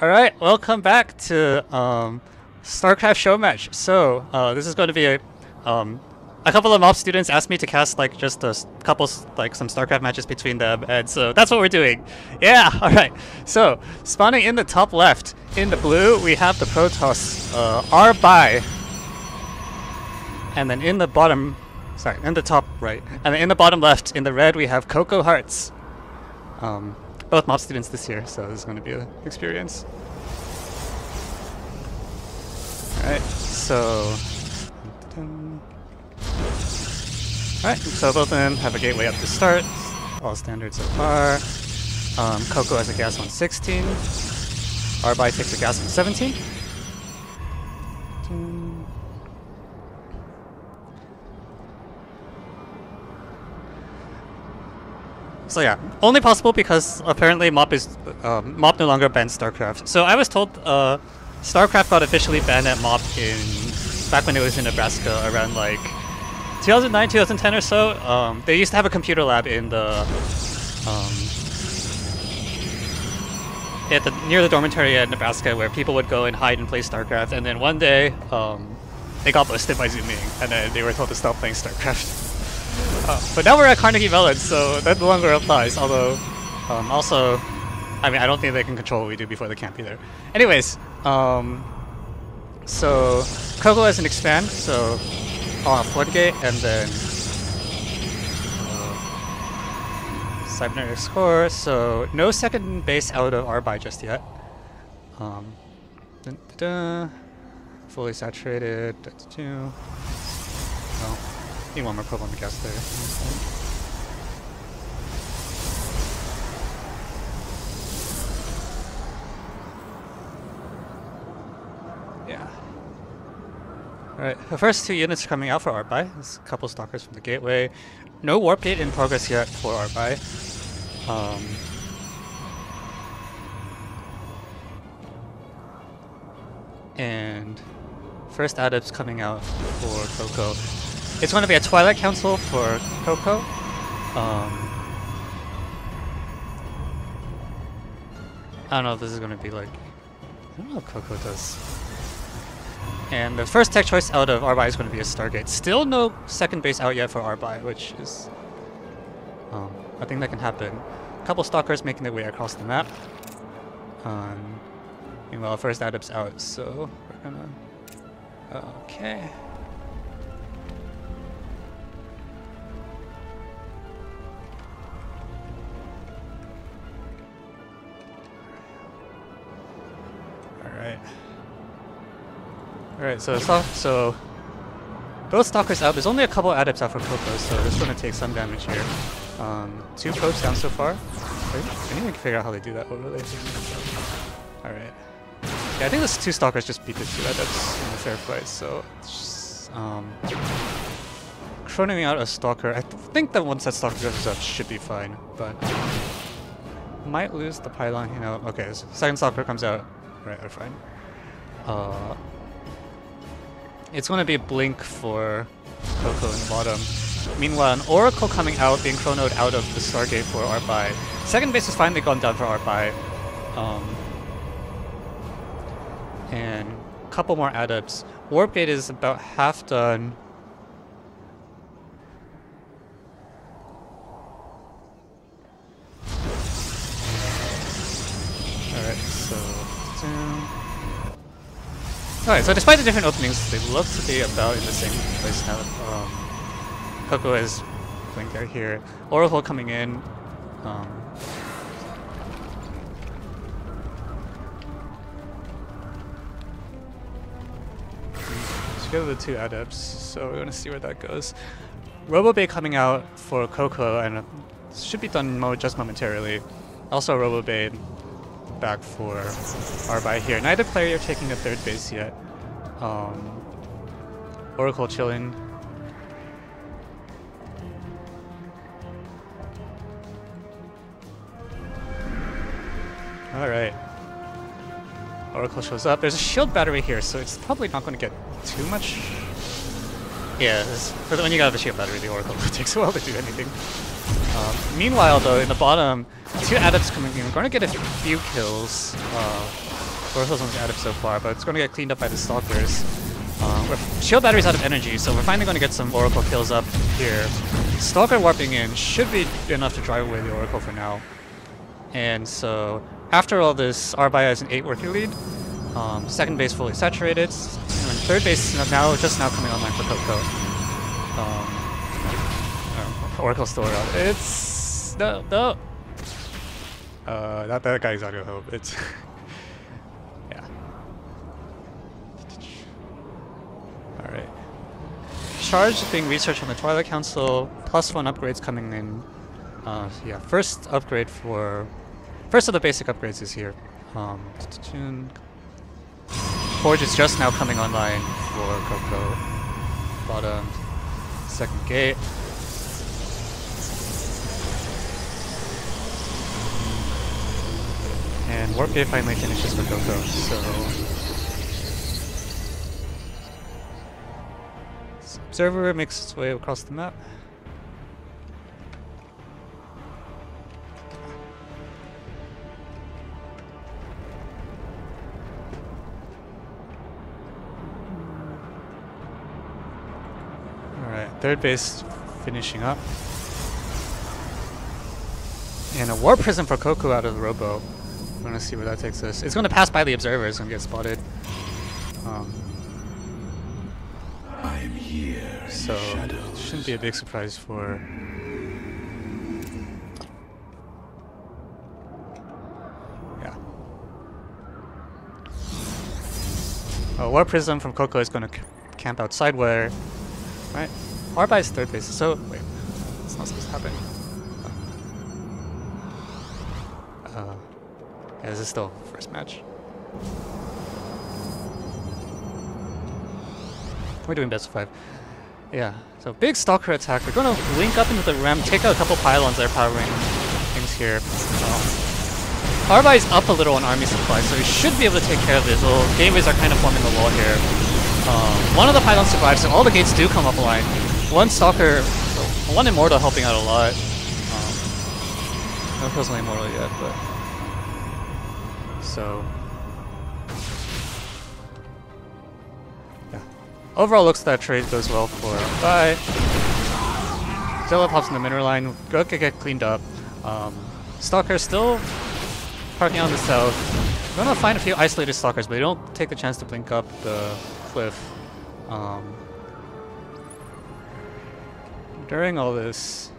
Alright, welcome back to StarCraft Showmatch. So, this is going to be a couple of MOP students asked me to cast like just a couple like some StarCraft matches between them, and so that's what we're doing. Yeah, alright. So, spawning in the top left, in the blue, we have the Protoss rbai. And then in the bottom, sorry, in the top right, and then in the bottom left, in the red, we have cocohearts. Both MOP students this year, so this is going to be an experience. Alright, so... Alright, so both of them have a gateway up to start. All standard so far. Coco has a gas on 16. rbai takes a gas on 17. So yeah, only possible because apparently MOP no longer bans StarCraft. So I was told StarCraft got officially banned at MOP back when it was in Nebraska around like 2009, 2010 or so. They used to have a computer lab in the near the dormitory at Nebraska where people would go and hide and play StarCraft. And then one day they got busted by zooming, and then they were told to stop playing StarCraft. But now we're at Carnegie Mellon, so that no longer applies, although, also, I mean, I don't think they can control what we do before the camp either. Anyways, so, Coco has an expand, so, Floodgate, and then, Cybernetic Score, so, no second base out of rbai just yet. Fully saturated, well, need one more probe on the gas there. Yeah. Alright, the first two units are coming out for rbai. There's a couple stalkers from the gateway. No warp gate in progress yet for rbai. And first adepts coming out for Coco. It's going to be a Twilight Council for Coco. I don't know if this is going to be like... I don't know what Coco does. And the first tech choice out of rbai is going to be a Stargate. Still no second base out yet for rbai, which is... I think that can happen. A couple stalkers making their way across the map. Meanwhile, first adept's out, so we're gonna... Okay. Alright, so both stalkers out. There's only a couple adepts out for Coco, so this is going to take some damage here. 2 probes down so far. I need to figure out how they do that overlay. Alright. Yeah, I think those 2 stalkers just beat the 2 adepts in a fair fight, so just, chroning out a stalker. I think that once that stalker goes up should be fine, but might lose the pylon, you know. Okay, so second stalker comes out. Right, we're fine. It's going to be a blink for Coco in the bottom. Meanwhile, an Oracle coming out, being chronoed out of the Stargate for rbai. Second base has finally gone down for rbai. And a couple more adepts. Warp Gate is about half done. Alright, so... Alright, so despite the different openings, they look to be about in the same place now. Coco is blinked out here. Oracle coming in. Together the 2 adepts, so we're gonna see where that goes. RoboBay coming out for Coco, and should be done just momentarily. Also RoboBay back for rbai here. Neither player are taking a third base yet. Oracle chilling. Alright. Oracle shows up. There's a shield battery here, so it's probably not going to get too much. Yeah, when you got the shield battery, the Oracle takes a while to do anything. Meanwhile, though, in the bottom, 2 adepts coming in. We're going to get a few kills. Oracle's one's added so far, but it's going to get cleaned up by the Stalkers. Shield battery's out of energy, so we're finally going to get some Oracle kills up here. Stalker warping in should be enough to drive away the Oracle for now. And so, after all this, rbai has an 8 worker lead. Second base fully saturated, and third base just now coming online for Coco. Oracle's still around. It's no. That guy's out of hope. It's yeah. All right. Charge is being researched on the Twilight Council. +1 upgrades coming in. Yeah, first of the basic upgrades is here. Forge is just now coming online for Coco. Bottom, second gate. And Warp Gate finally finishes for Coco, so Observer makes its way across the map. Alright, third base finishing up. And a Warp Prism for Coco out of the Robo. I'm gonna see where that takes us. It's gonna pass by the Observer, it's gonna get spotted. I'm here. So it shouldn't be a big surprise for War Prism from Coco is gonna camp outside where right? rbai is third base, so wait, it's not supposed to happen. Yeah, this is still first match. We're doing best of 5. Yeah, so big Stalker attack. We're gonna link up into the Rem, take out a couple pylons that are powering things here. rbai is up a little on army supply, so he should be able to take care of this. Well, gateways are kind of forming a wall here. One of the pylons survives, so all the gates do come up a line. One Stalker, one Immortal helping out a lot. No kills on Immortal yet, but so yeah. Overall, looks that trade goes well for rbai. Zilla pops in the middle line. Go get cleaned up. Stalker still parking on the south. We're gonna find a few isolated Stalkers, but they don't take the chance to blink up the cliff. During all this,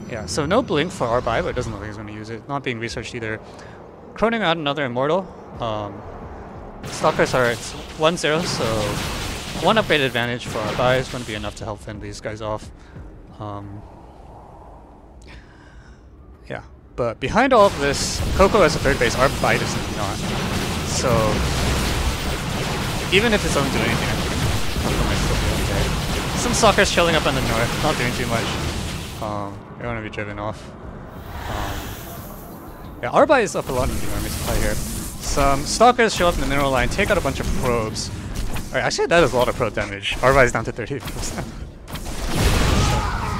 yeah, so no blink for rbai, but it doesn't look like he's going to use it. Not being researched either. Croning out another Immortal. Stalkers are 1-0, so 1 upgrade advantage for rbai is going to be enough to help fend these guys off. Yeah, but behind all of this, Coco has a third base, rbai does not. So even if it's not doing anything, I think Coco might still be okay. Some Stalkers chilling up on the north, not doing too much. They want to be driven off. Yeah, rbai is up a lot in the army supply here. Some Stalkers show up in the mineral line, take out a bunch of probes. Alright, actually that is a lot of probe damage. rbai is down to 30%.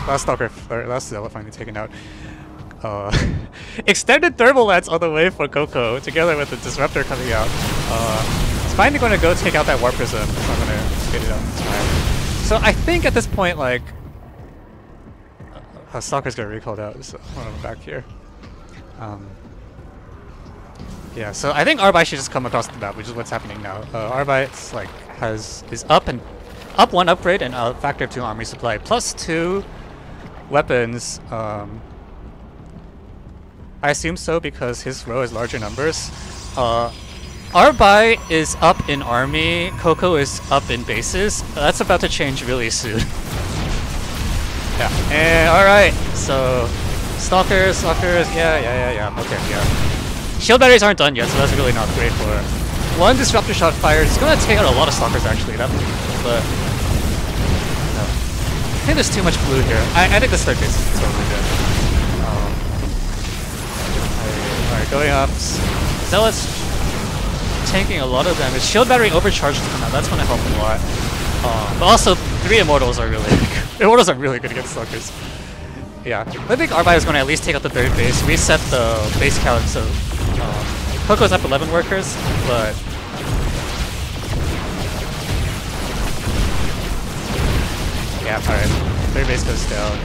Last Stalker, or last Zilla finally taken out. Extended Thermal Lance on the way for Coco, together with the Disruptor coming out. It's finally going to go take out that Warp Prism. It's not going to get it out in time. So I think at this point, like, Stalker's got recalled out, so one of them back here. Yeah, so I think rbai should just come across the map, which is what's happening now. rbai is up 1 upgrade and a factor of 2 army supply, +2 weapons. I assume so because his row has larger numbers. rbai is up in army, Coco is up in bases. That's about to change really soon. Yeah, and alright, so Stalkers, yeah, okay, yeah. Shield batteries aren't done yet, so that's really not great for her. 1 Disruptor shot fired. It's gonna take out a lot of Stalkers actually, but no. I think there's too much blue here. I think this third base is totally good. Alright, going up. Zealot's tanking a lot of damage. Shield battery overcharged to come out, that's gonna help a lot. But also, 3 Immortals are really good. Immortals are really good against Stalkers. Yeah, I think rbai is going to at least take out the third base, reset the base count, so Coco's up 11 workers, but yeah, alright, third base goes down.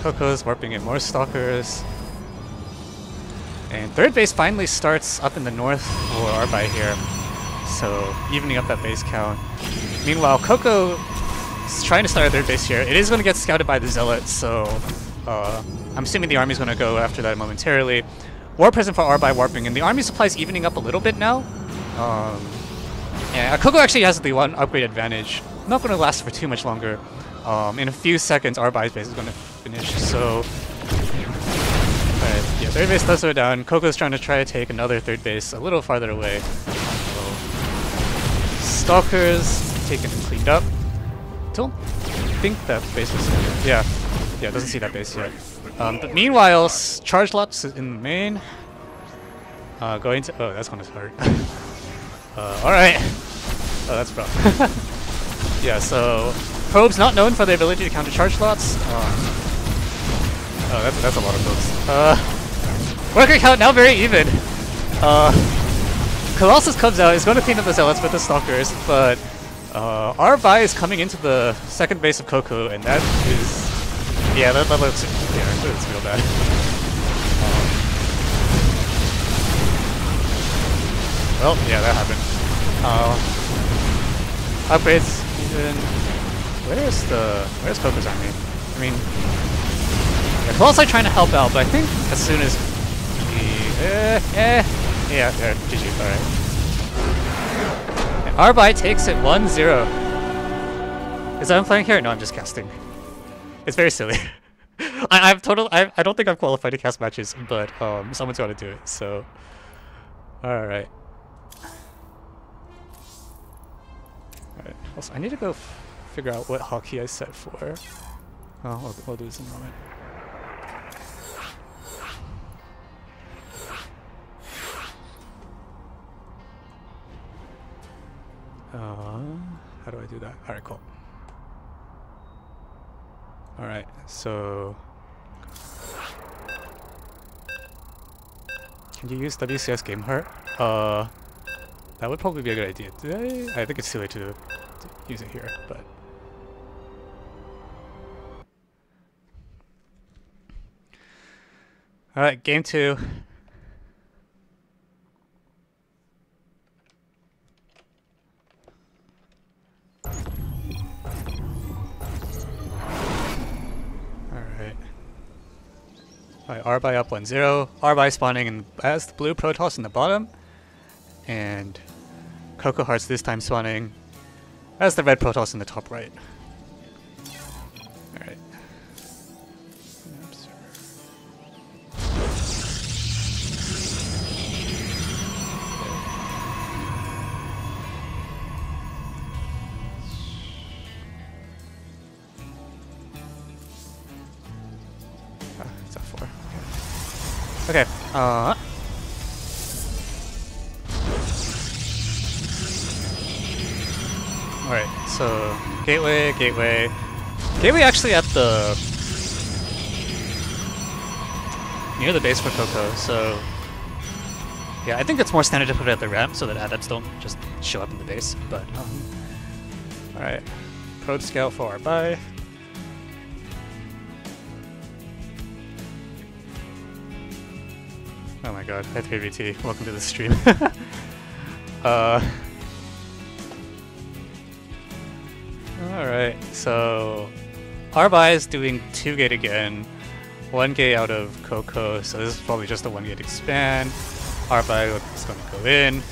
Coco's warping in more stalkers. And third base finally starts up in the north for rbai here, so evening up that base count. Meanwhile, Coco is trying to start a third base here. It is going to get scouted by the Zealot, so I'm assuming the army's going to go after that momentarily. War present for rbai warping, and the army supply's evening up a little bit now. Yeah, Coco actually has the one upgrade advantage. Not going to last for too much longer. In a few seconds, rbai's base is going to finish, so... Alright, yeah, third base does go down. Coco's trying to take another third base a little farther away. So, Stalkers taken and cleaned up. Don't think that base was... Yeah, doesn't see that base yet. But meanwhile, charge lots in the main. Going to... Oh, that's gonna hurt. Alright. Oh, that's rough. Yeah, so... Probes not known for their ability to counter charge lots. Oh, that's a lot of probes. Worker count now very even. Colossus comes out, is going to clean up the Zealots with the Stalkers, but rbai is coming into the second base of Coco, and that is... Yeah, that looks real bad. Well, yeah, that happened. Upgrades even... Where's Coco's army? I mean... Yeah, Colossi trying to help out, but I think as soon as yeah, there, GG, alright. rbai takes it 1-0. Is that I'm playing here? No, I'm just casting. It's very silly. I don't think I'm qualified to cast matches, but someone's got to do it, so... Alright. Alright, also I need to go figure out what hotkey I set for. Oh, we'll do this in a moment. How do I do that? Alright, cool. Alright, so... Can you use WCS GameHeart? That would probably be a good idea. I think it's silly to use it here, but... Alright, game 2. Alright, rbai up 1-0. rbai spawning as the blue Protoss in the bottom. And cocohearts this time spawning as the red Protoss in the top right. Alright. It's F4. Okay. Alright, so gateway. Gateway actually at the near the base for Coco, so yeah, I think it's more standard to put it at the ramp so that adepts don't just show up in the base, but alright. Probe scout for rbai. Oh my god, F3VT, welcome to the stream. Alright, so rbai is doing 2 gate again, 1 gate out of Coco, so this is probably just a 1 gate expand. rbai is going to go in.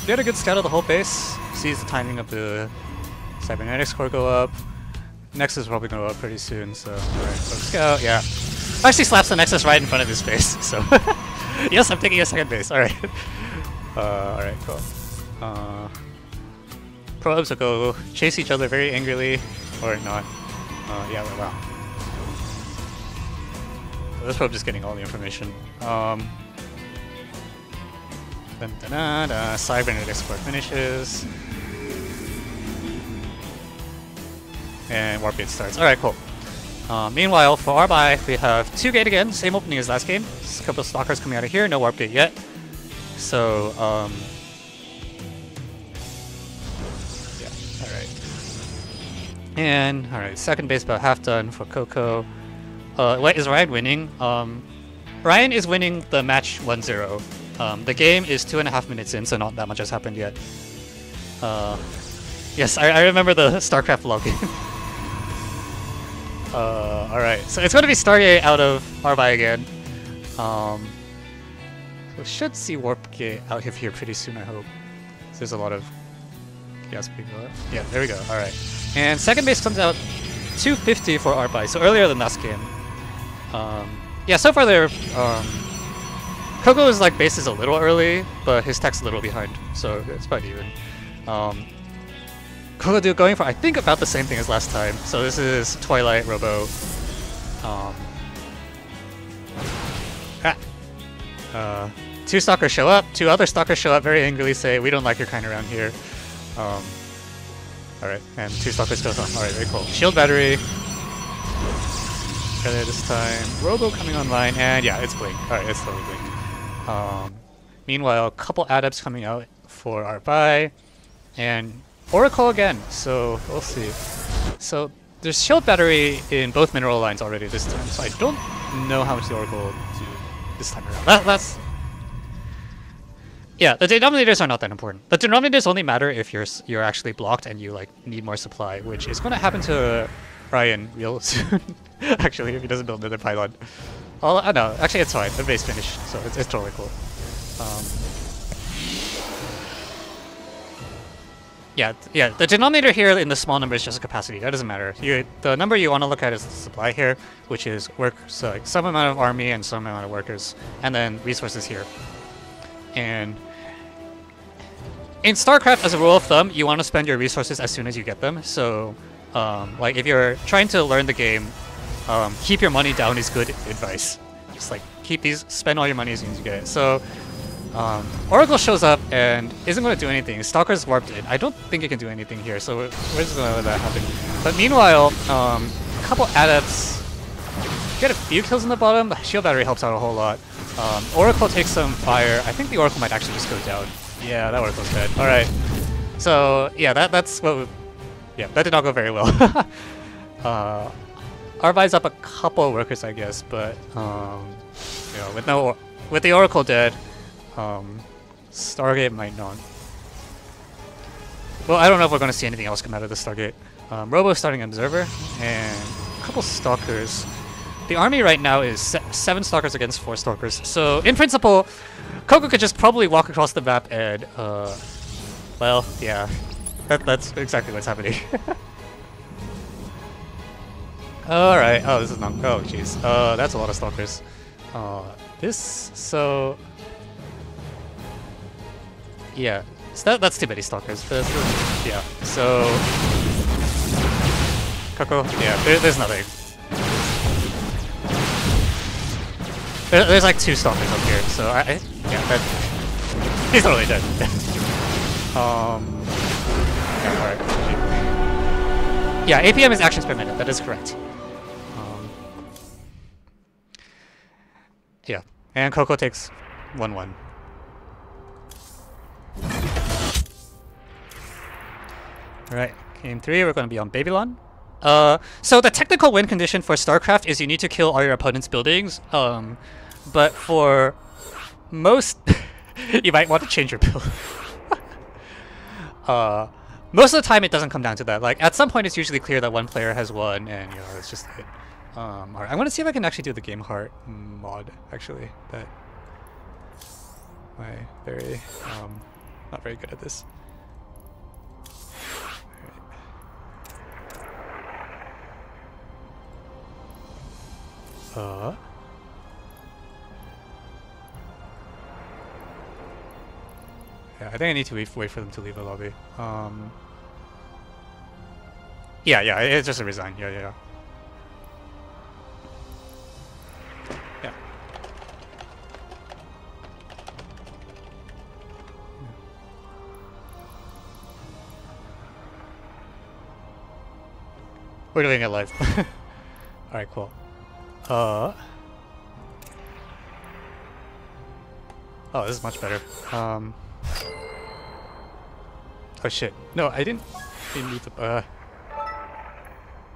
They had a good scout of the whole base, sees the timing of the cybernetics core go up. Nexus is probably going to go up pretty soon, so alright, scout, yeah. Actually slaps the Nexus right in front of his face, so yes, I'm taking a second base, alright. Alright, cool. Probes will go chase each other very angrily, or not. Yeah, wow. So this probe just getting all the information. Cybernetics core finishes. and warp gate starts. Alright, cool. Meanwhile, for rbai, we have 2 gate again, same opening as last game. Just a couple of stalkers coming out of here, no warp gate yet. So, yeah, alright. And, alright, second base about half done for Coco. Wait, is Ryan winning? Ryan is winning the match 1-0. The game is 2.5 minutes in, so not that much has happened yet. Yes, I remember the StarCraft login. Alright, so it's going to be Stargate out of rbai again. We should see Warp Gate out of here pretty soon, I hope. There's a lot of gas being going. Yeah, there we go. Alright. And second base comes out 250 for rbai, so earlier than last game. Yeah, so far they're... Coco's like base is a little early, but his tech's a little behind, so it's about even. Coco going for I think about the same thing as last time. So this is Twilight, Robo. 2 stalkers show up, 2 other stalkers show up, very angrily say, "We don't like your kind around here." Alright, and 2 stalkers goes on. Alright, very cool. Shield battery. Earlier this time. Robo coming online, and yeah, it's Blink. Alright, it's totally Blink. Meanwhile, a couple adepts coming out for rbai, and Oracle again, so we'll see. So there's shield battery in both mineral lines already this time, so I don't know how much the Oracle will do this time around. That's... Yeah, the denominators are not that important. The denominators only matter if you're actually blocked and you like need more supply, which is going to happen to Ryan real soon. Actually, if he doesn't build another pylon. Oh no, actually it's fine. The base finished, so it's totally cool. Yeah, the denominator here in the small number is just a capacity. That doesn't matter. The number you want to look at is the supply here, which is so like some amount of army and some amount of workers, and then resources here. And in StarCraft, as a rule of thumb, you want to spend your resources as soon as you get them. So, like if you're trying to learn the game, keep your money down is good advice. Just like spend all your money as soon as you get it. So. Oracle shows up and isn't going to do anything. Stalker's warped in. I don't think it can do anything here, so we're just going to let that happen. But meanwhile, a couple adepts get a few kills in the bottom. The shield battery helps out a whole lot. Oracle takes some fire. I think the Oracle might actually just go down. Yeah, that Oracle's dead. Alright. So, yeah, that's what... Yeah, that did not go very well. Arbai's up a couple workers, I guess, but... you know, with the Oracle dead... Stargate might not. Well, I don't know if we're going to see anything else come out of the Stargate. Robo starting Observer, and a couple Stalkers. The army right now is 7 Stalkers against 4 Stalkers. So, in principle, Coco could just probably walk across the map and, well, yeah. That's exactly what's happening. Alright, oh, this is not... Oh, jeez. That's a lot of Stalkers. So... Yeah, so that's too many Stalkers. Yeah, so... Coco, yeah, there's nothing. There's like 2 Stalkers up here, so yeah, he's totally dead. Yeah, alright. Yeah, APM is actions per minute, that is correct. Yeah, and Coco takes 1-1. Alright, game 3, we're going to be on Babylon. So the technical win condition for StarCraft is you need to kill all your opponent's buildings. But for most... you might want to change your build. Most of the time it doesn't come down to that. Like, at some point it's usually clear that one player has won, and, you know, it's just it. Alright, I want to see if I can actually do the Game Heart mod, actually. That... I'm very... not very good at this. Yeah, I think I need to wait for them to leave the lobby. Yeah, it's just a resign. Yeah. Yeah. We're doing it live. Alright, cool. Oh, this is much better. Oh shit. No, I didn't need to,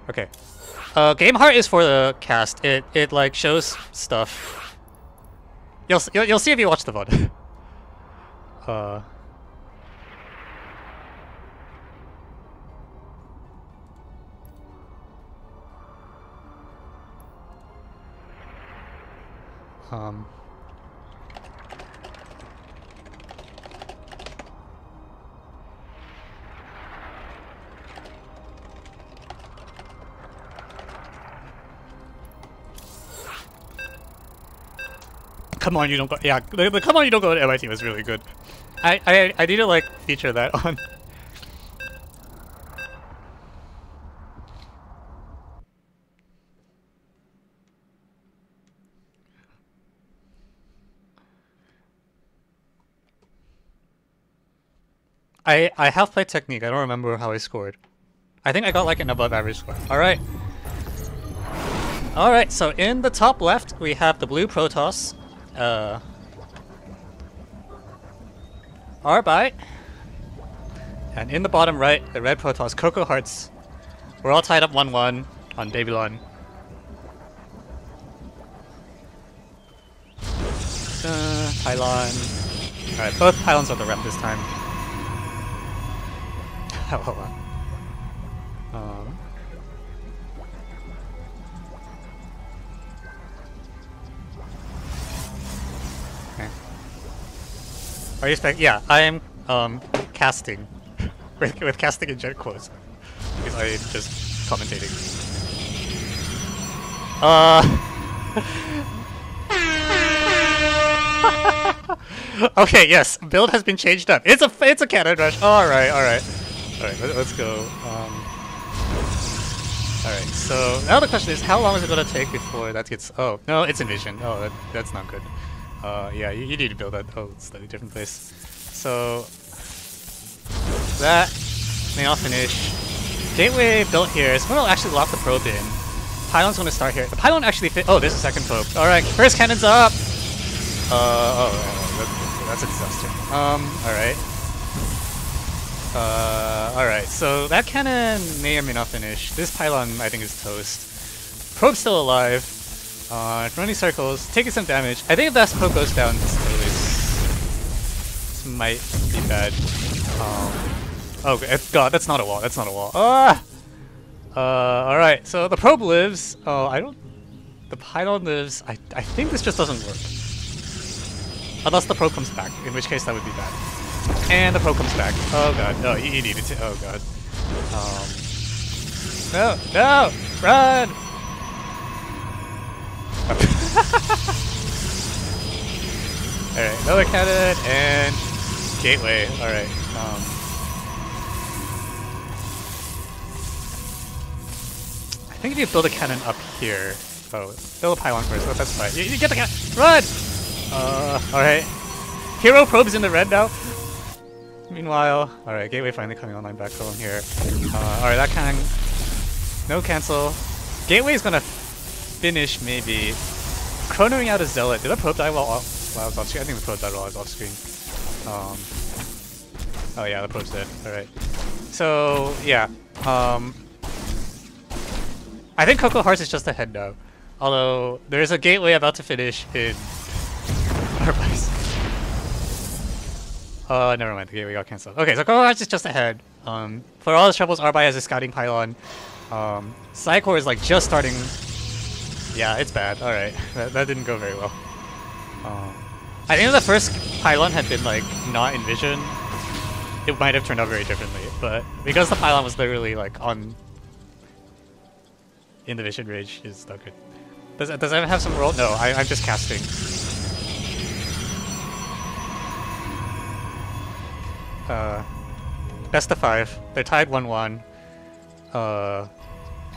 okay. Game Heart is for the cast. It like shows stuff. You'll see if you watch the VOD. Come on, you don't go. Yeah, the come on, you don't go to MIT was really good. I need to like feature that on. I have played Technique. I don't remember how I scored. I think I got like an above average score. All right. All right. So in the top left we have the blue Protoss. rbai, and in the bottom right, the red Protoss, cocohearts. We're all tied up 1-1 on Babylon. Pylon. Alright, both pylons are the rep this time. Hold on. Are you expecting? Yeah, I am casting with casting in jet quotes because I am just commentating. Okay, yes, build has been changed up. It's a cannon rush. All right. Let's go. All right. So now the question is, how long is it gonna take before that gets? Oh no, it's Envision. Oh, that's not good. Yeah, you need to build that. Oh, slightly different place. So that may all finish. Gateway built here. It's gonna actually lock the probe in. Pylon's gonna start here. The pylon actually fit. Oh, there's a second probe. All right, first cannon's up. That's a disaster. All right. So that cannon may or may not finish. This pylon, I think, is toast. Probe's still alive. Running circles, taking some damage. I think if that probe goes down, this might be bad. Oh god, that's not a wall. That's not a wall. All right. So the probe lives. Oh, I don't. The pylon lives. I think this just doesn't work. Unless the probe comes back, in which case that would be bad. And the probe comes back. Oh god, no, you needed to. Oh god. No, run! Alright, another cannon and gateway. Alright. I think if you build a cannon up here. Oh, build a pylon first. Oh, that's fine. You get the cannon! Run! Alright. Hero probe's in the red now. Meanwhile, alright, gateway finally coming online back home here. Alright, that cannon. No cancel. Gateway's gonna finish maybe. Chronoing out a zealot. Did a probe die while I was off screen? I think the probe died while I was off screen. Oh yeah, the probe's dead. Alright. So yeah. I think Cocoa Hearts is just ahead now. Although there is a gateway about to finish in rbai. Never mind, the gateway got cancelled. Okay, so Cocoa Hearts is just ahead. For all his troubles, rbai has a scouting pylon. Psycore is like just starting. Yeah, it's bad. Alright. That didn't go very well. I think if the first pylon had been like not in vision, it might have turned out very differently. But because the pylon was literally like in the vision range, is not good. Does that have some role? No, I'm just casting. Best of 5. They're tied 1-1.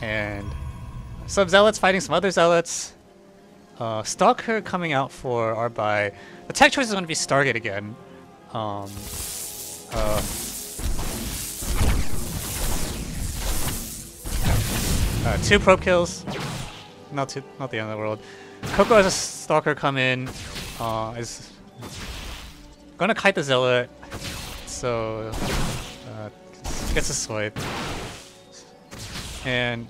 And some zealots fighting some other zealots. Stalker coming out for rbai. The tech choice is going to be Stargate again. 2 probe kills. Not the end of the world. Coco has a stalker come in. Is gonna kite the zealot. So gets a swipe. And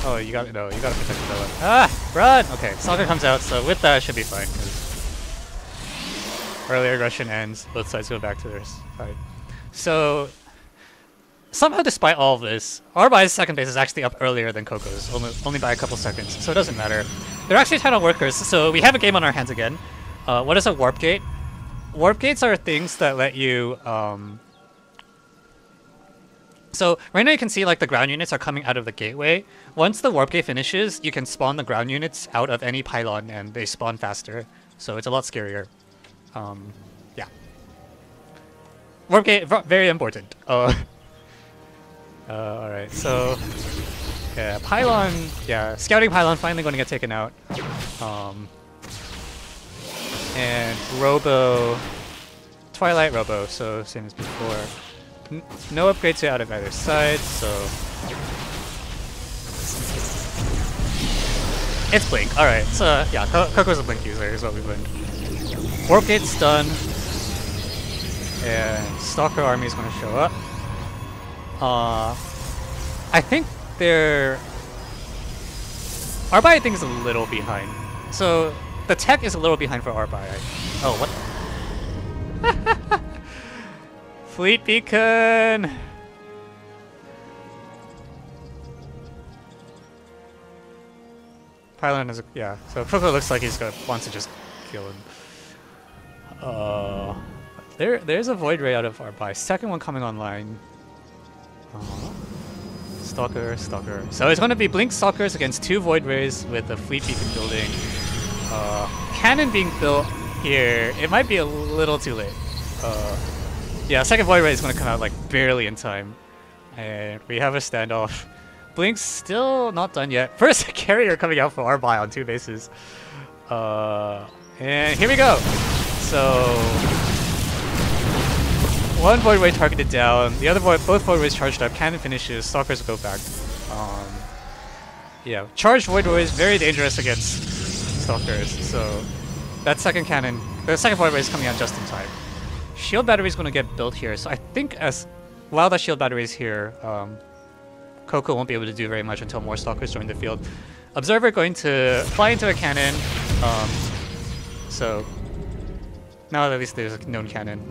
oh, you gotta protect the zealot. Ah, run! Okay, stalker comes out. So with that, it should be fine. Early aggression ends. Both sides go back to their side. So somehow, despite all of this, RBI's second base is actually up earlier than Coco's, only by a couple seconds, so it doesn't matter. They're actually tied on workers, so we have a game on our hands again. What is a warp gate? Warp gates are things that let you... So right now you can see like the ground units are coming out of the gateway. Once the warp gate finishes, you can spawn the ground units out of any pylon and they spawn faster, so it's a lot scarier. Yeah. Warp gate, very important. Alright, so yeah, pylon, scouting pylon finally going to get taken out. And Robo, Twilight Robo, so same as before. No upgrade to out of either side, so it's Blink. Alright, so yeah, Coco's a Blink user, is what we learned. Warp gate's done, and Stalker Army is going to show up. I think they're... rbai I think is a little behind. So the tech is a little behind for rbai. Oh, what? Fleet beacon! Pylon is so Coco looks like wants to just kill him. There's a Void Ray out of rbai. Second one coming online. Stalker. So it's going to be Blink Stalkers against 2 Void Rays with a Fleet Beacon building. Cannon being built here. It might be a little too late. Yeah, second Void Ray is going to come out like barely in time. And we have a standoff. Blink's still not done yet. First carrier coming out for rbai on 2 bases. And here we go. So... 1 Void Ray targeted down, the other both Void Rays charged up, cannon finishes, Stalkers go back. Yeah, charged Void Rays very dangerous against Stalkers, so that second cannon, the second Void Ray is coming out just in time. Shield battery is going to get built here, so I think while that shield battery is here, Coco won't be able to do very much until more Stalkers join the field. Observer going to fly into a cannon, so now at least there's a known cannon.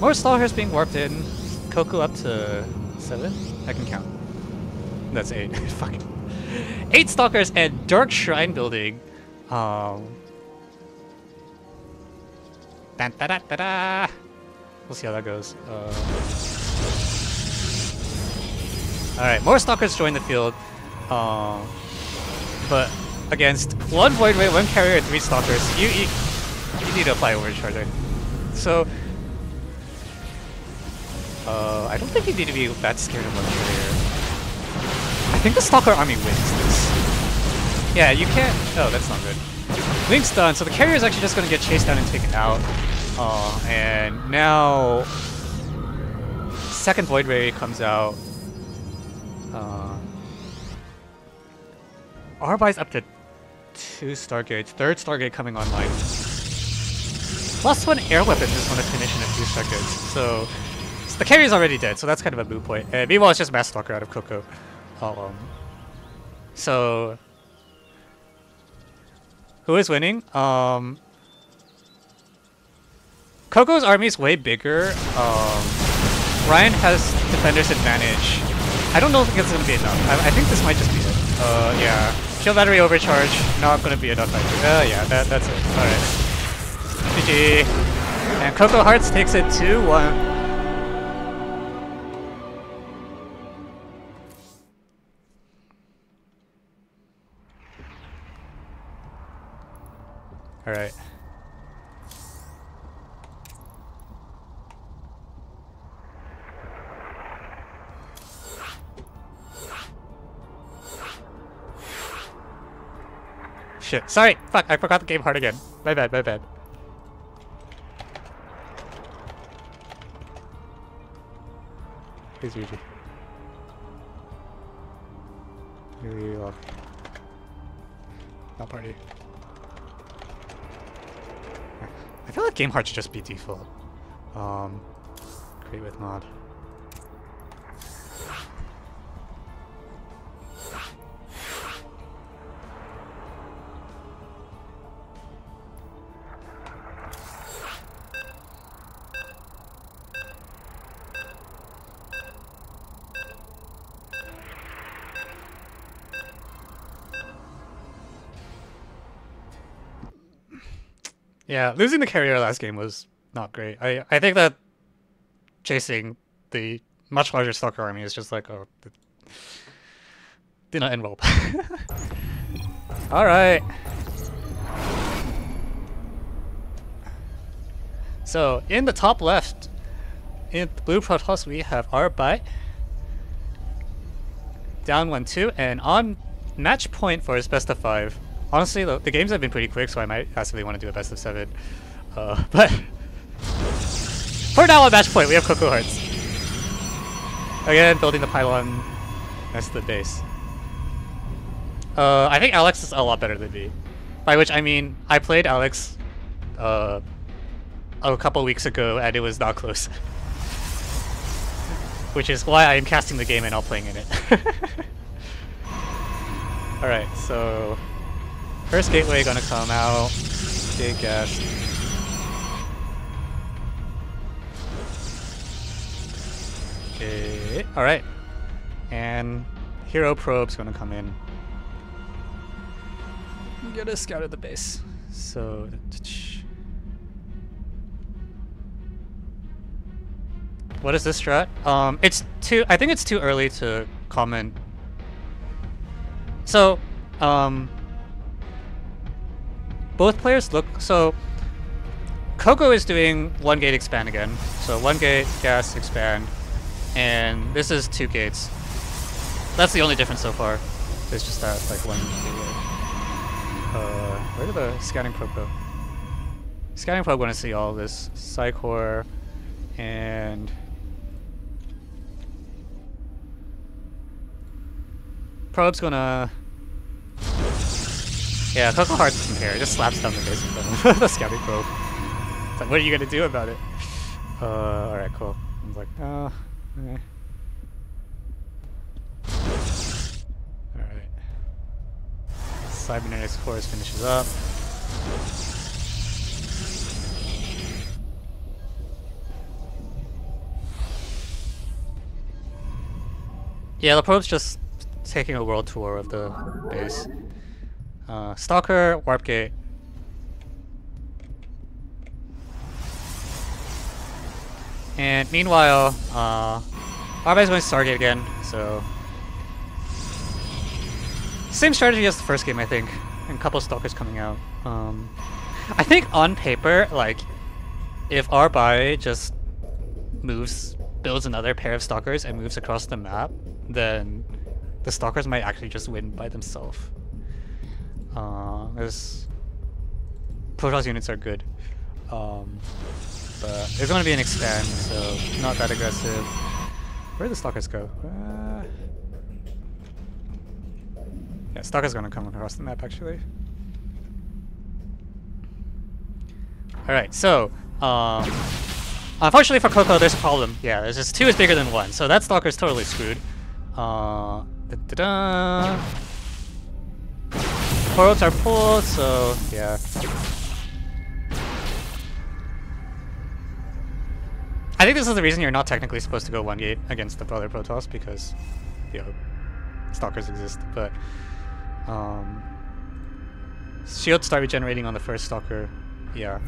More Stalkers being warped in. Coco up to 7? I can count. That's 8. Fucking 8 Stalkers and Dark Shrine building. We'll see how that goes. Alright, more Stalkers join the field. But against 1 Void Ray, 1 carrier, and 3 Stalkers, you need to apply overcharge. So I don't think you need to be that scared of 1 carrier. I think the Stalker army wins this. Yeah, you can't... Oh, that's not good. Blink's done, so the carrier is actually just going to get chased down and taken out. And now... Second Void Ray comes out. rbai's up to 2 Stargates. 3rd Stargate coming online. +1 air weapon is going to finish in a few seconds. So the carrier's already dead, so that's kind of a moot point. And meanwhile, it's just Mass Stalker out of Coco. So who is winning? Coco's army is way bigger. Ryan has defender's advantage. I don't know if it's going to be enough. I think this might just be it. Yeah. Shield battery overcharge, not going to be enough. Yeah, that's it. Alright. GG. And cocohearts takes it 2-1. Alright. Shit. Sorry. Fuck. I forgot the game hard again. My bad. My bad. Please, Ryuji. Really love. Not party. I feel like game heart should just be default. Create with mod. Yeah, losing the carrier last game was not great. I think that chasing the much larger stalker army is just like, oh, did not end well. Alright. So, in the top left, in the blue Protoss, we have rbai. Down 1-2, and on match point for his best of 5. Honestly, the games have been pretty quick, so I might actually want to do a best of 7. But for now on match point, we have cocohearts. Again, building the pylon next to the base. I think Alex is a lot better than me. By which I mean, I played Alex a couple weeks ago, and it was not close. Which is why I am casting the game and not playing in it. Alright, so first gateway gonna come out. Big gas. Okay, alright. And hero probe's gonna come in. Get a scout at the base. So what is this strat? I think it's too early to comment. So, both players look, so Coco is doing 1 gate expand again. So 1 gate, gas, expand, and this is 2 gates. That's the only difference so far. It's just that, like, 1 gateway. Where did the scanning probe go? Scanning probe want to see all this. Psychor, and probe's gonna... Yeah, Coco Heart doesn't care. It just slaps down the base in front of the scouting probe. It's like, what are you gonna do about it? Alright, cool. I was like, okay. Alright. Cybernetics Chorus finishes up. Yeah, the probe's just taking a world tour of the base. Stalker, Warp Gate. And meanwhile, Arbai's going to Stargate again, so... Same strategy as the first game, I think. And a couple Stalkers coming out. I think on paper, like, if Arbai just builds another pair of Stalkers and moves across the map, then the Stalkers might actually just win by themselves. Because Protoss units are good. But there's going to be an expand, so not that aggressive. Where did the Stalkers go? Yeah, Stalker's going to come across the map, actually. Alright, so, unfortunately for Coco, there's a problem. Yeah, there's just 2 is bigger than 1, so that Stalker's totally screwed. Probes are pulled, so yeah. I think this is the reason you're not technically supposed to go 1 gate against the other Protoss, because, you know, Stalkers exist, but shields start regenerating on the first Stalker. Yeah.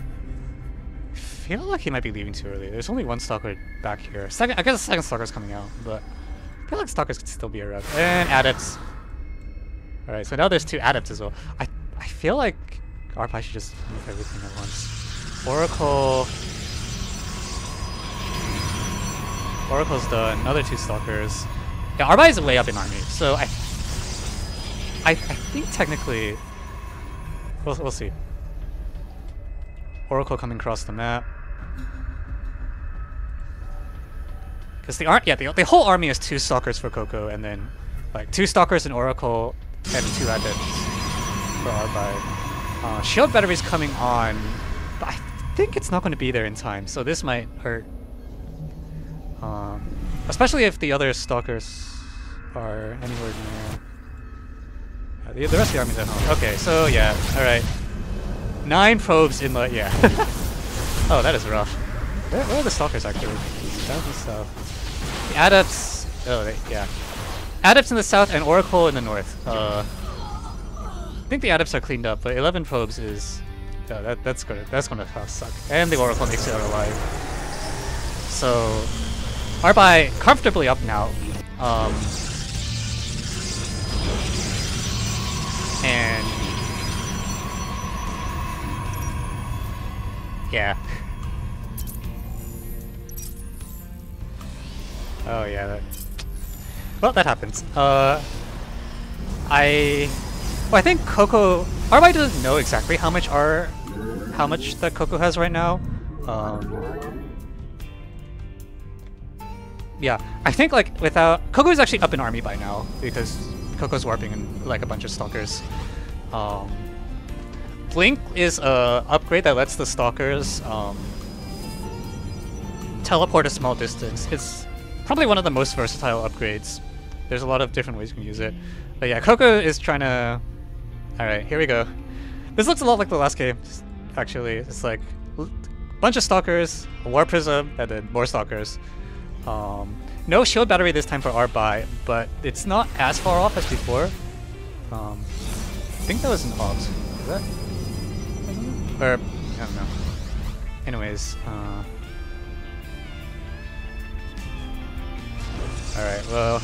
I feel like he might be leaving too early. There's only 1 Stalker back here. I guess the second Stalker's coming out, but I feel like Stalkers could still be around. And Adepts. Alright, so now there's 2 Adepts as well. I feel like Arpai should just move everything at once. Oracle's done. Another 2 Stalkers. Yeah, Arpai is way up in army, so I think technically we'll see. Oracle coming across the map. Because the whole army has 2 Stalkers for Coco, and then like 2 Stalkers, an Oracle, and 2 Adepts for rbai. Shield battery's coming on, but I think it's not going to be there in time, so this might hurt. Especially if the other Stalkers are anywhere near. The rest of the army's at home. Okay, so yeah, alright. 9 probes in the... yeah. Oh, that is rough. Where are the Stalkers actually? Down in the south. The Adepts... oh, yeah. Adepts in the south and Oracle in the north. I think the Adepts are cleaned up, but 11 probes is... oh, that's gonna suck. And the Oracle makes it out alive. So... rbai comfortably up now. And... yeah. Oh yeah, that... well, that happens. I think Coco... rbai doesn't know exactly how much that Coco has right now. Yeah, I think like without... Coco's actually up in army by now, because Coco's warping in like a bunch of Stalkers. Blink is a upgrade that lets the Stalkers teleport a small distance. It's probably one of the most versatile upgrades. There's a lot of different ways you can use it. But yeah, Coco is trying to... alright, here we go. This looks a lot like the last game, actually. It's like a bunch of Stalkers, a War Prism, and then more Stalkers. No shield battery this time for rbai, but it's not as far off as before. I think that was an alt. Is that? Or, I don't know. Anyways, alright, well...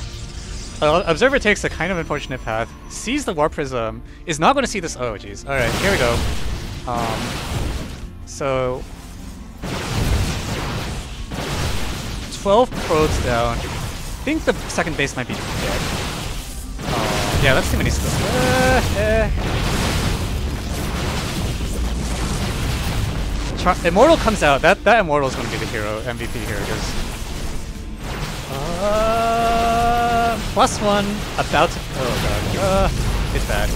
Observer takes a kind of unfortunate path, sees the Warp Prism, is not going to see this... oh jeez. Alright, here we go. So... 12 probes down. I think the second base might be dead. Yeah, that's too many stuff. Immortal comes out. That Immortal is going to be the hero, MVP here, because... +1, about to... oh god. It's bad.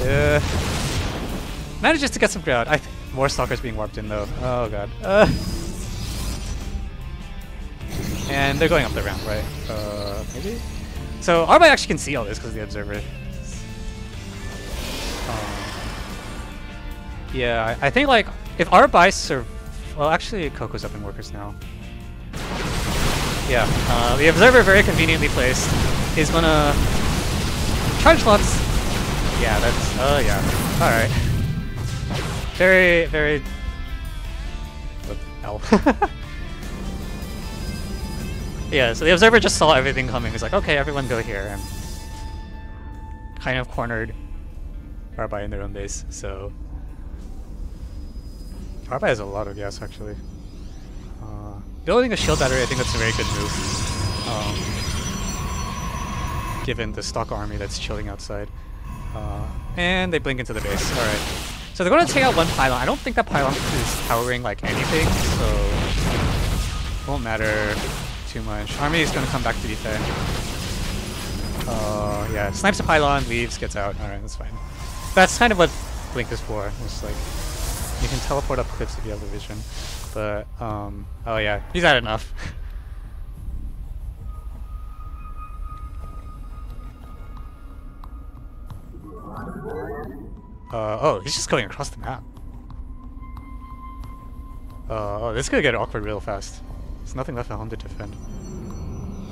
Manages to get some ground. More Stalkers being warped in, though. Oh god. And they're going up the ramp, right? Maybe? So rbai actually can see all this because of the Observer. Yeah, I think like if rbai well, actually Coco's up in workers now. Yeah, the Observer very conveniently placed is gonna charge lots. Yeah, that's yeah. All right. Very, very. What the hell? Yeah, so the Observer just saw everything coming. He's like, okay, everyone go here, and kind of cornered rbai in their own base. So rbai has a lot of gas actually. Building a shield battery, I think that's a very good move. Given the stock army that's chilling outside. And they blink into the base. Alright. So they're going to take out one pylon. I don't think that pylon is powering like anything, so it won't matter too much. Army is going to come back to defend. Yeah, snipes a pylon, leaves, gets out. Alright, that's fine. That's kind of what blink is for. It's like you can teleport up cliffs if you have the vision. But, oh yeah, he's had enough. Oh, he's just going across the map. Oh, this is gonna get awkward real fast. There's nothing left at home to defend.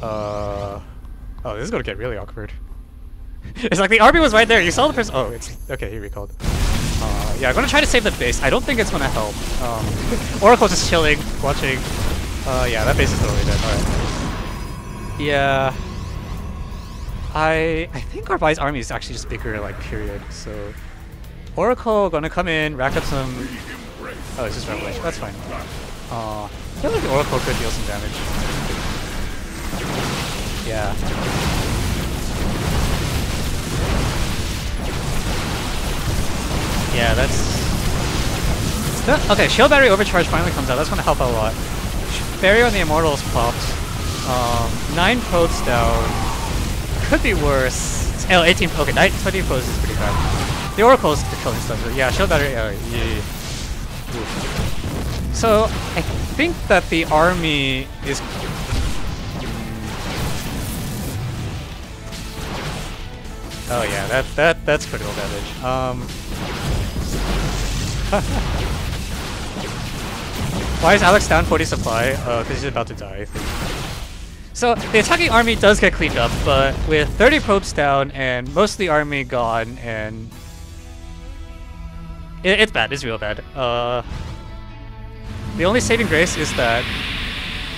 Oh, this is gonna get really awkward. It's like the army was right there, you saw the person- oh, it's- okay, he recalled. Yeah, I'm gonna try to save the base. I don't think it's gonna help. Oracle's just chilling, watching. Yeah, that base is totally dead. Alright. Yeah. I think rbai's army is actually just bigger, like, period. So, Oracle gonna come in, rack up some... oh, it's just Revelation. That's fine. I feel like the Oracle could deal some damage. Yeah. Yeah, that's... okay, Shield Battery Overcharge finally comes out. That's going to help out a lot. Barrier on the Immortals popped. 9 probes down. Could be worse. Oh, 18. Okay, 20 pros is pretty bad. The Oracle's the killing stuff. Yeah, shield battery. Yeah. Oof. So I think that the army is. Oh yeah, that's critical damage. Why is Alex down 40 supply? Because he's about to die, I think. So the attacking army does get cleaned up, but with 30 probes down and most of the army gone, and it's bad. It's real bad. The only saving grace is that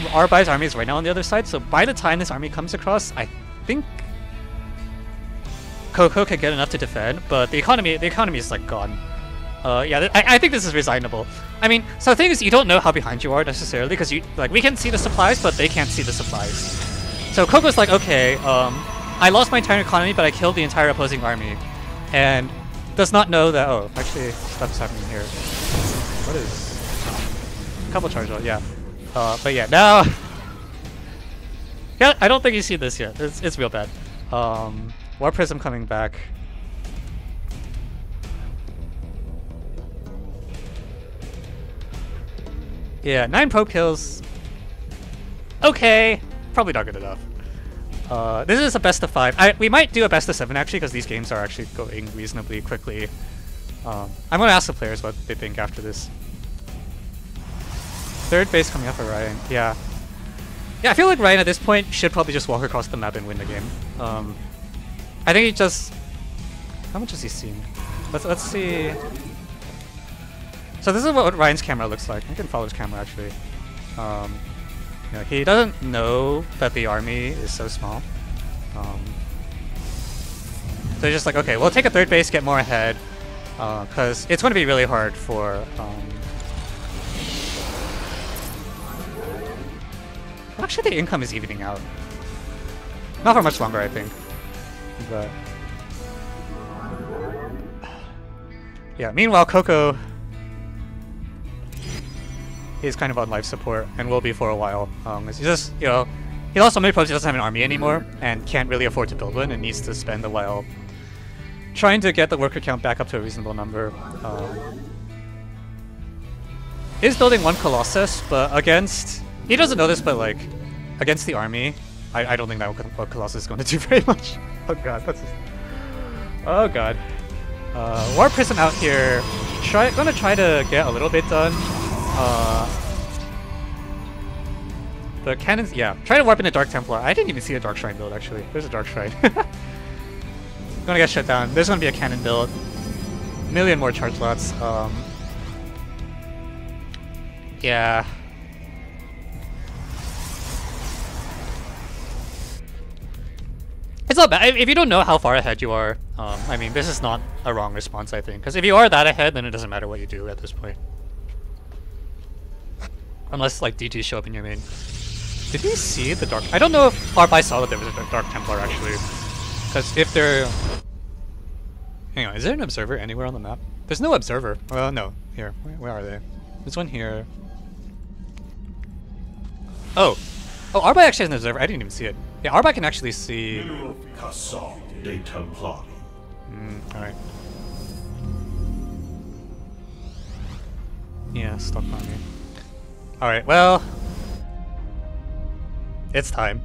Rbai's army is right now on the other side. So by the time this army comes across, I think Coco can get enough to defend, but the economy is like gone. Yeah, I think this is resignable. I mean, so the thing is, you don't know how behind you are necessarily, because we can see the supplies, but they can't see the supplies. So Coco's like, okay, I lost my entire economy, but I killed the entire opposing army, and does not know that. Oh, actually, stuff's happening here. What is? Couple charge out, yeah. But yeah, now. Yeah, I don't think you see this yet. It's real bad. War Prism coming back. Yeah, 9 probe kills. Okay, probably not good enough. This is a best of 5. We might do a best of 7 actually, because these games are actually going reasonably quickly. I'm gonna ask the players what they think after this. Third base coming up for Ryan. Yeah. Yeah, I feel like Ryan at this point should probably just walk across the map and win the game. I think he just. How much has he seen? Let's see. So this is what Ryan's camera looks like. You can follow his camera actually. You know, he doesn't know that the army is so small. So he's just like, okay, we'll take a third base, get more ahead, because it's going to be really hard for. Actually, the income is evening out. Not for much longer, I think. But yeah. Meanwhile, Coco. He's kind of on life support and will be for a while. He's just, you know, he lost so many probes he doesn't have an army anymore and can't really afford to build one and needs to spend a while trying to get the worker count back up to a reasonable number. Is building 1 Colossus, but against, he doesn't know this, but like against the army, I don't think that what Colossus is going to do very much. Oh god, that's just, oh god. War Prism out here, gonna try to get a little bit done. The cannons, yeah. Try to warp into Dark Templar. I didn't even see a Dark Shrine build, actually. There's a Dark Shrine. Gonna get shut down. There's gonna be a cannon build. A million more charge lots. Yeah. It's not bad. If you don't know how far ahead you are, I mean, this is not a wrong response, I think. Because if you are that ahead, then it doesn't matter what you do at this point. Unless, like, DTs show up in your main. Did he see the Dark... I don't know if Rbai saw that there was a Dark Templar, actually. Because if they're... Hang on, is there an observer anywhere on the map? There's no observer. Well, no. Here. Where are they? There's one here. Oh. Oh, Rbai actually has an observer. I didn't even see it. Yeah, Rbai can actually see... Alright. Yeah, stuck on me. Alright, well... It's time.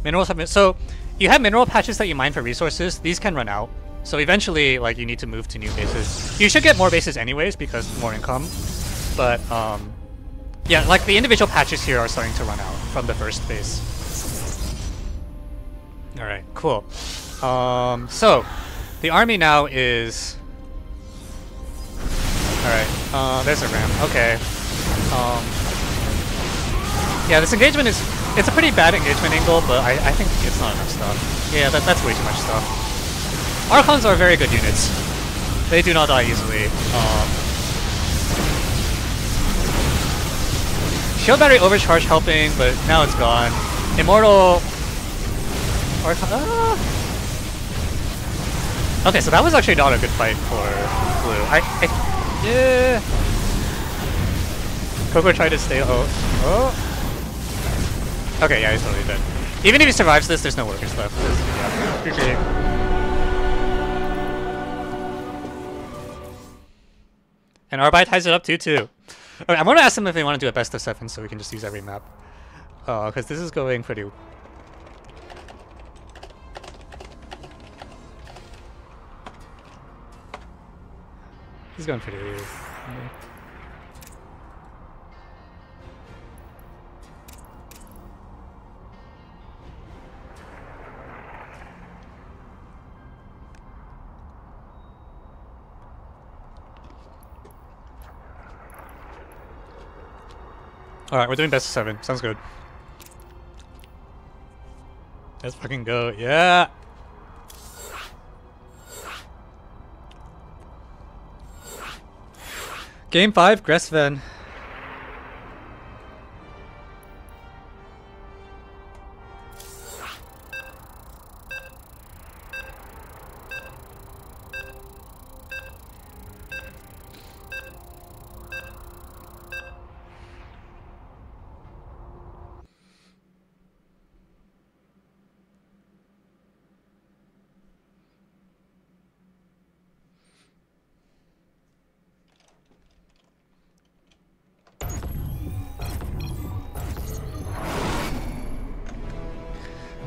Minerals have been... So, you have mineral patches that you mine for resources. These can run out. So eventually, like, you need to move to new bases. You should get more bases anyways, because more income. But, yeah, like, the individual patches here are starting to run out from the first base. Alright, cool. So, the army now is... Alright, there's a ram. Okay. Yeah, this engagement is... It's a pretty bad engagement angle, but I think it's not enough stuff. Yeah, that's way too much stuff. Archons are very good units. They do not die easily. Shield battery overcharge helping, but now it's gone. Immortal... Archon... Okay, so that was actually not a good fight for blue. Yeah. Coco tried to stay. Oh. Okay, yeah, he's totally dead. Even if he survives this, there's no workers left. Yeah, GG. And rbai ties it up 2-2. Okay, I'm gonna ask them if they want to do a best of 7 so we can just use every map. Because this is going pretty... This is going pretty weird. Yeah. Alright, we're doing best of 7. Sounds good. Let's fucking go. Yeah! Game 5, Gressven.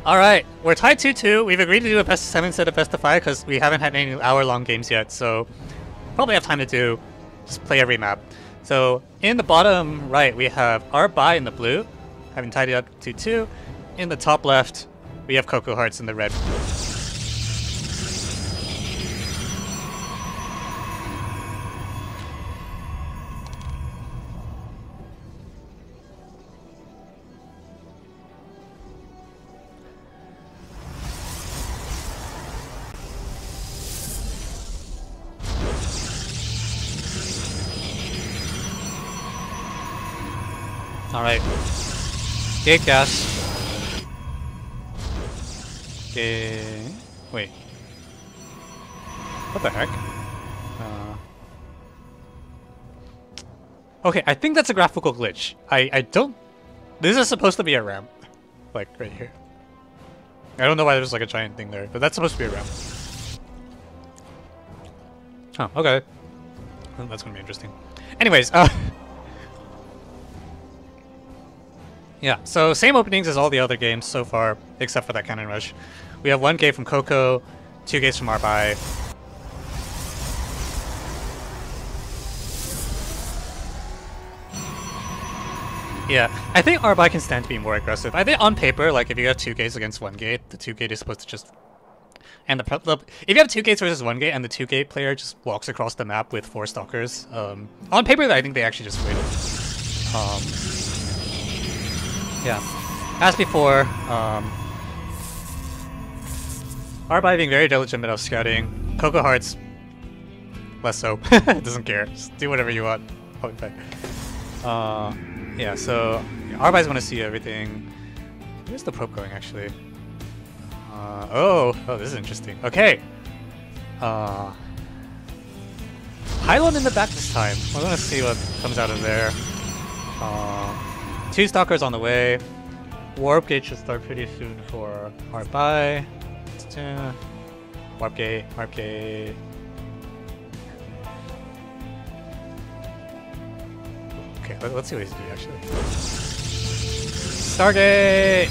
Alright, we're tied 2-2. We've agreed to do a best of 7 instead of best of 5 because we haven't had any hour-long games yet, so probably have time to do just play every map. So in the bottom right, we have rbai in the blue, having tied it up 2-2. In the top left, we have cocohearts in the red. Alright. Gate gas. Okay. Wait. What the heck? Okay, I think that's a graphical glitch. I don't... This is supposed to be a ramp. Like, right here. I don't know why there's like a giant thing there, but that's supposed to be a ramp. Oh, okay. Well, that's gonna be interesting. Anyways, yeah, so same openings as all the other games so far, except for that cannon rush. We have 1 gate from Coco, 2 gates from rbai. Yeah, I think rbai can stand to be more aggressive. I think on paper, like if you have 2 gates against 1 gate, the 2 gate is supposed to just... And if you have 2 gates versus 1 gate and the 2 gate player just walks across the map with 4 stalkers, on paper I think they actually just win. Yeah, as before, rbai being very diligent about scouting. cocohearts, less so. Doesn't care. Just do whatever you want. Yeah, so rbai's want to see everything. Where's the probe going actually? Oh, this is interesting. Okay. Pylon in the back this time. We're gonna see what comes out of there. 2 stalkers on the way. Warp gate should start pretty soon for rbai. Warp gate, warp gate. Okay, let's see what he's doing actually. Stargate!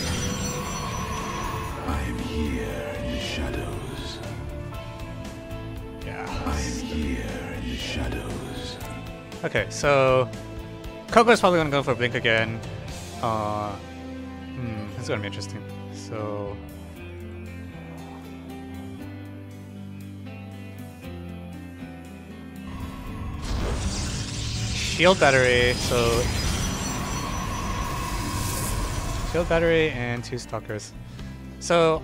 I'm here in the shadows. Yeah. I'm here in the shadows. Okay, so Coco's probably gonna go for a blink again. This is gonna be interesting. So shield battery, so shield battery and 2 stalkers. So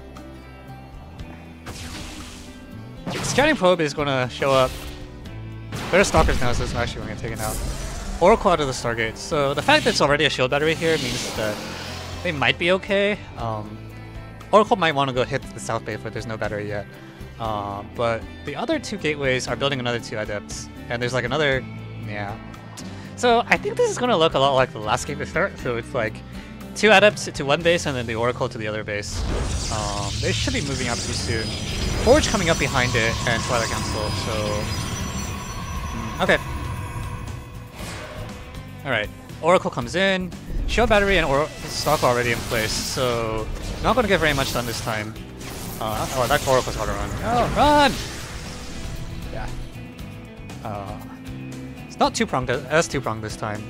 scouting probe is gonna show up. There's stalkers now, so it's actually gonna get taken out. Oracle out of the Stargate. So the fact that it's already a shield battery here means that they might be okay. Oracle might want to go hit the south bay, but there's no battery yet. But the other 2 gateways are building another 2 adepts, and there's like another, yeah. So I think this is gonna look a lot like the last game to start. So it's like 2 adepts to one base and then the Oracle to the other base. They should be moving up pretty soon. Forge coming up behind it and Twilight Council, so... okay. Alright, Oracle comes in. Shield Battery and Stock are already in place, so... not gonna get very much done this time. Oh, that Oracle's gotta run. Oh, run! Yeah. It's not two-pronged, as two-pronged this time.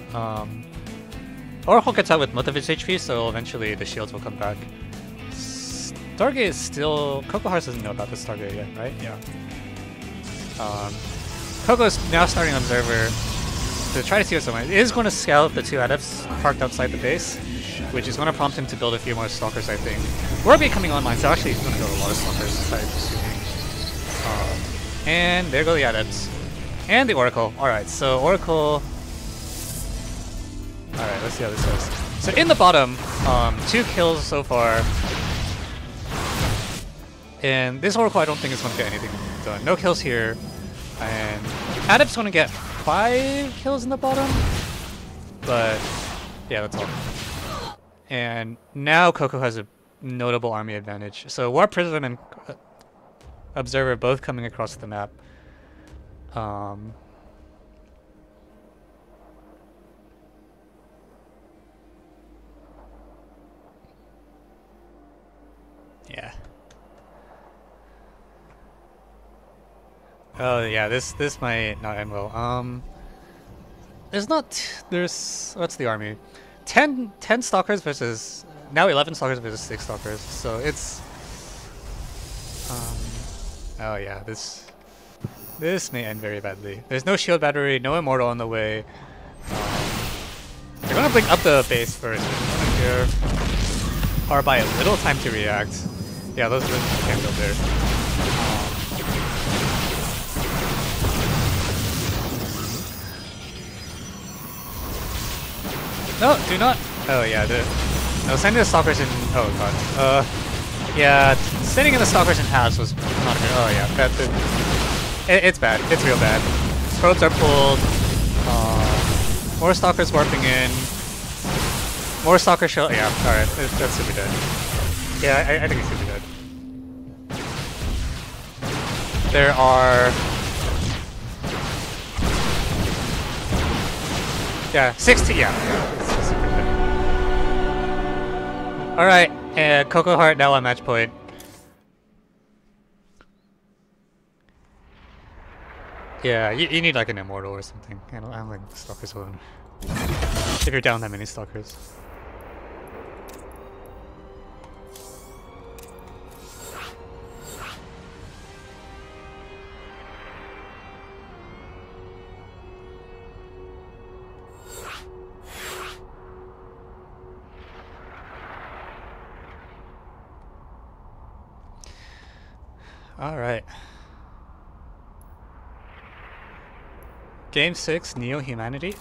Oracle gets out with most of its HP, so eventually the shields will come back. Stargate is still... cocohearts doesn't know about the Stargate yet, right? Yeah. Coco's now starting Observer to try to see what's going on. It is going to scout the 2 adepts parked outside the base, which is going to prompt him to build a few more stalkers, I think. Rbai coming online, so actually he's going to build a lot of stalkers, I'm assuming. And there go the adepts. And the Oracle. Alright, so Oracle... alright, let's see how this goes. So in the bottom, 2 kills so far. And this Oracle I don't think is going to get anything done. No kills here. And Adept's going to get 5 kills in the bottom. But yeah, that's all. And now Coco has a notable army advantage. So War Prism and Observer both coming across the map. Yeah. Oh yeah, this might not end well. There's what's the army? 10 stalkers versus now 11 stalkers versus 6 stalkers. So it's oh yeah, this may end very badly. There's no shield battery, no immortal on the way. They're gonna bring up the base first. Here, or buy a little time to react. Yeah, those can't build there. No, do not. Oh yeah, no, sending the stalkers in. Oh god. Yeah, sending in the stalkers in halves was not good. Oh yeah, it's bad. It's real bad. Probes are pulled. More stalkers warping in. More stalker shell. Yeah, alright, that's super dead. Yeah, I think it's super dead. There are... yeah, 16, yeah. It's super dead. Alright, and Coco Heart now on match point. Yeah, you need like an immortal or something. I don't like stalkers alone. If you're down that many stalkers. All right. Game 6, Neo-Humanity.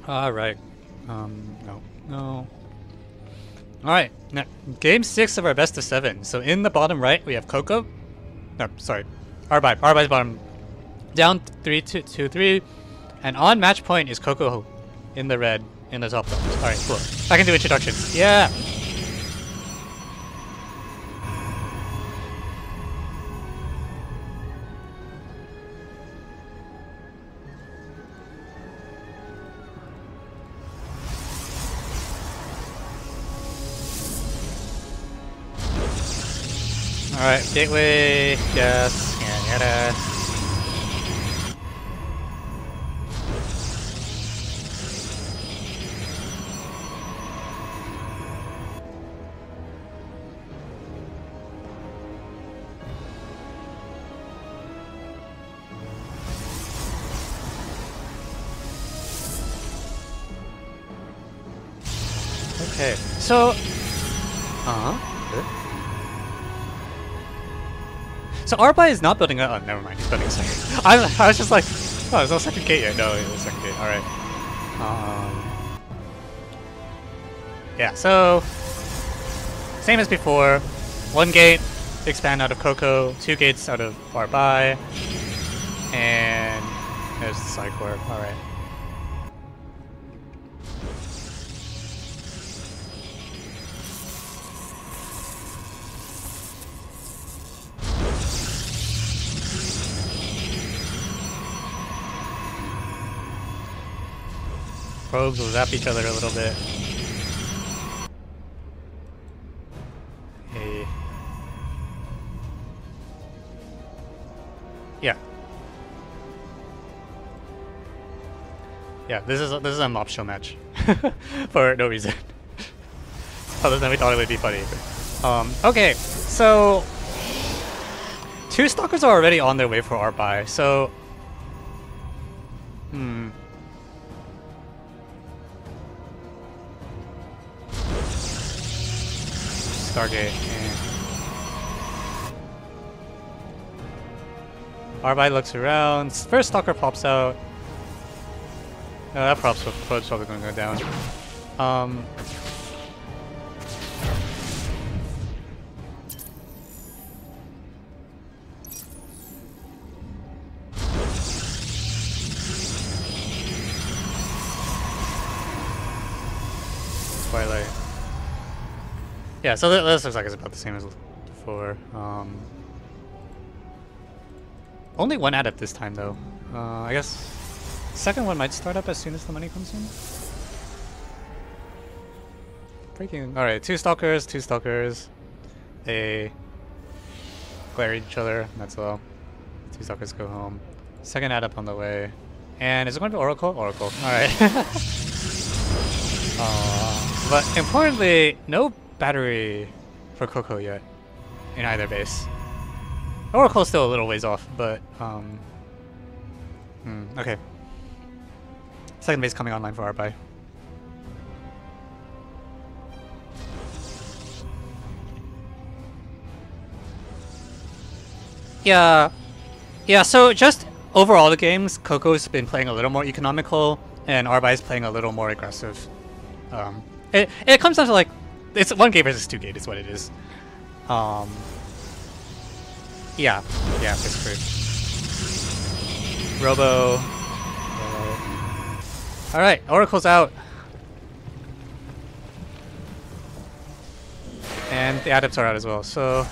Alright. No. Alright, now, game 6 of our best of 7. So in the bottom right, we have Coco. No, sorry. rbai. rbai's bottom. Down 3-2-3. And on match point is Coco in the red in the top. Alright, cool. I can do introductions. Yeah! Alright, gateway, yes, yada. Okay, so so rbai is not building a. Oh, never mind. He's building a second. I was just like, oh, there's no second gate yet. No, there's a second gate. All right. Yeah. So same as before. One gate expand out of Coco. 2 gates out of rbai. And there's the side core. All right. Probes will zap each other a little bit. Hey. Yeah. Yeah, this is a MOP show match. For no reason. Other than we thought it would be funny. Okay, so 2 stalkers are already on their way for rbai, so Stargate. rbai looks around. First stalker pops out. No, that probe's probably gonna go down. Twilight. Yeah, so this looks like it's about the same as before. Only 1 adept this time, though. I guess second one might start up as soon as the money comes in. Freaking. Alright, 2 stalkers, 2 stalkers. They glare at each other, that's all. 2 stalkers go home. Second adept on the way. And is it going to be Oracle? Oracle. Alright. But importantly, no battery for Coco yet in either base. Oracle's still a little ways off, but okay. Second base coming online for rbai. Yeah, so just overall the games, Coco's been playing a little more economical and rbai's playing a little more aggressive. It comes down to like, it's 1 gate versus 2 gate is what it is. Yeah, basically. Robo. Alright, Oracle's out. And the adepts are out as well, so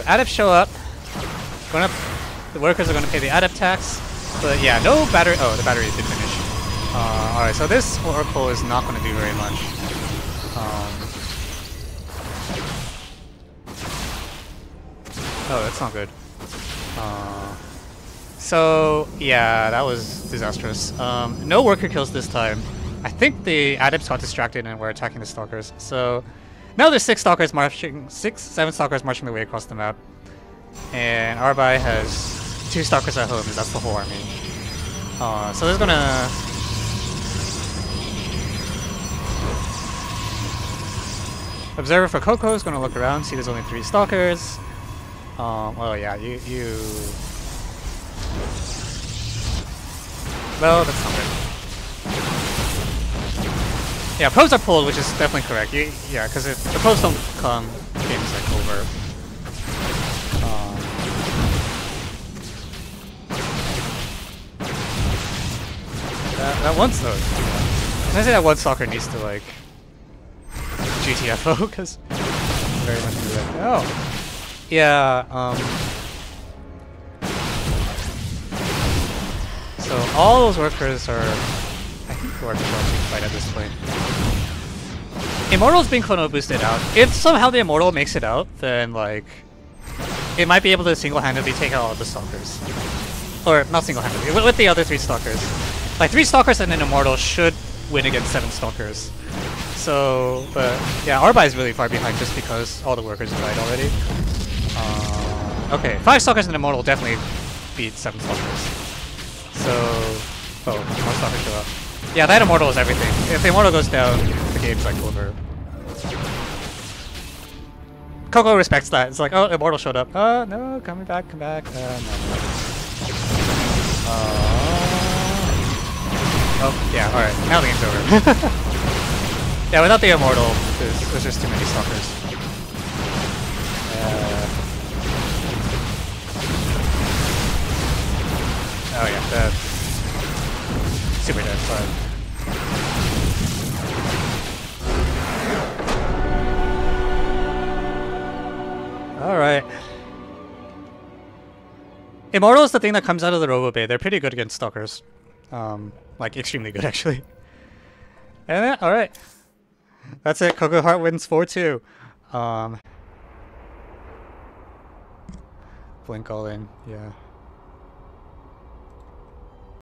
adepts show up. The workers are gonna pay the adept tax. But yeah, no battery. Oh, the battery did finish. Alright, so this Oracle is not gonna do very much. Oh, that's not good. So yeah, that was disastrous. No worker kills this time. I think the adepts got distracted and were attacking the stalkers. So now there's 7 stalkers marching their way across the map. And rbai has 2 stalkers at home, and that's the whole army. So there's gonna... Observer for Coco is gonna look around, see there's only 3 stalkers. Well, yeah, you... Well, that's not good. Yeah, probes are pulled, which is definitely correct. Yeah, because if the probes don't come, the game's like over. That one's though. Can I say that one stalker needs to like GTFO because very much do that. Oh, yeah. So all those workers are. I think the workers are actually fight at this point. Immortal's being chrono boosted out. If somehow the Immortal makes it out, then like it might be able to single-handedly take out all the stalkers. Or not single-handedly, with the other 3 stalkers. Like 3 stalkers and an Immortal should win against 7 stalkers. So, but yeah, rbai is really far behind just because all the workers died already. Okay, 5 stalkers and an Immortal definitely beat 7 stalkers. So, oh, more stalkers show up. Yeah, that immortal is everything. If the immortal goes down, the game's like over. Coco respects that. It's like, oh, immortal showed up. Oh no, come back. No. Oh yeah, all right. Now the game's over. Yeah, without the immortal, there's just too many stalkers. Oh yeah, that's super dead. But all right. Immortal is the thing that comes out of the Robo Bay. They're pretty good against stalkers. Like extremely good actually. And yeah, all right. That's it. Coco Heart wins 4-2. Blink all in. Yeah.